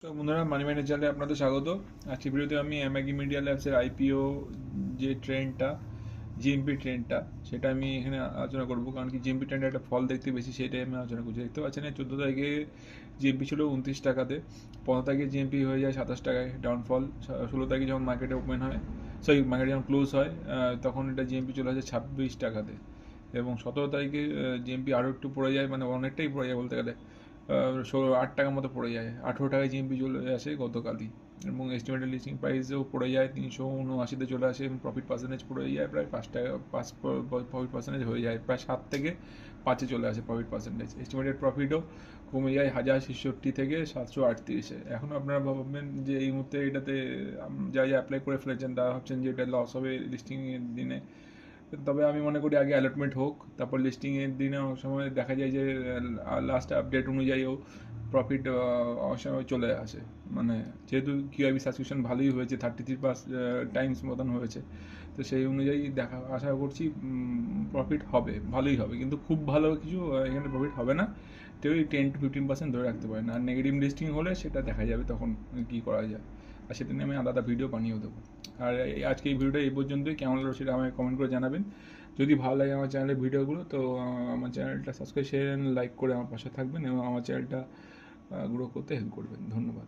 তো বন্ধুরা, মানি ম্যানেজ চ্যানেলে আপনাদের স্বাগত। আজকের ভিডিওতে আমি অ্যামাগি মিডিয়া ল্যাবসের আইপিও যে ট্রেন্ডটা, জিএমপি ট্রেন্ডটা, সেটা আমি এখানে আলোচনা করবো। কারণ কি, জিএমপি ট্রেন্ডে একটা ফল দেখতে বেশি, সেটাই আমি আলোচনা করছি। দেখতে পাচ্ছেন, 14 তারিখে জিএমপি ছিল 29 টাকাতে, 15 তারিখে জিএমপি হয়ে যায় 27 টাকায় ডাউনফল। 16 তারিখে যখন মার্কেটে ওপেন হয়, মার্কেটে যখন ক্লোজ হয়, তখন এটা জিএমপি চলে আসে 26 টাকাতে। এবং 17 তারিখে জিএমপি আরও একটু পড়ে যায়, মানে অনেকটাই পড়ে যায় বলতে গেলে। 8 টাকার মতো পড়ে যায়, 18 টাকায় জিএমপি চলে আসে গতকালই। এবং এস্টিমেটেড লিস্টিং প্রাইসেও পড়ে যায় 379-তে চলে আসে, এবং প্রফিট পার্সেন্টেজ পড়ে যায় প্রায় 5 টাকা, 5 প্রফিট পার্সেন্টেজ হয়ে যায়, প্রায় 7 থেকে 5-এ চলে আসে প্রফিট পার্সেন্টেজ। এস্টিমেটেড প্রফিটও কমে যায় 1066 থেকে 738-এ। এখন আপনারা ভাববেন যে এই মুহূর্তে এটাতে যা যা অ্যাপ্লাই করে ফেলেছেন, তারা ভাবছেন যে এটা লস হবে লিস্টিংয়ের দিনে। তবে আমি মনে করি আগে অ্যালটমেন্ট হোক, তারপর লিস্টিংয়ের দিনে অনেক সময় দেখা যায় যে লাস্ট আপডেট অনুযায়ীও প্রফিট অনেক সময় চলে আসে। মানে যেহেতু কিউআইবি সাবস্ক্রিপশন ভালোই হয়েছে, 33+ টাইমস মতন হয়েছে, তো সেই অনুযায়ী আশা করছি প্রফিট হবে, ভালোই হবে। কিন্তু খুব ভালো কিছু এখানে প্রফিট হবে না, তো ওই 10-15% ধরে রাখতে পারেন। আর নেগেটিভ লিস্টিং হলে সেটা দেখা যাবে তখন কী করা যায়, আর সেটা নিয়ে আমি আলাদা ভিডিও বানিয়েও দেবো। আর আজকে এই ভিডিওটা এই পর্যন্তই। কেমন লাগলো সেটা আমাকে কমেন্ট করে জানাবেন। যদি ভালো লাগে আমার চ্যানেলের ভিডিওগুলো, তো আমার চ্যানেলটা সাবস্ক্রাইব, শেয়ার, লাইক করে আমার পাশে থাকবেন এবং আমার চ্যানেলটা গ্রো করতে হেল্প করবেন। ধন্যবাদ।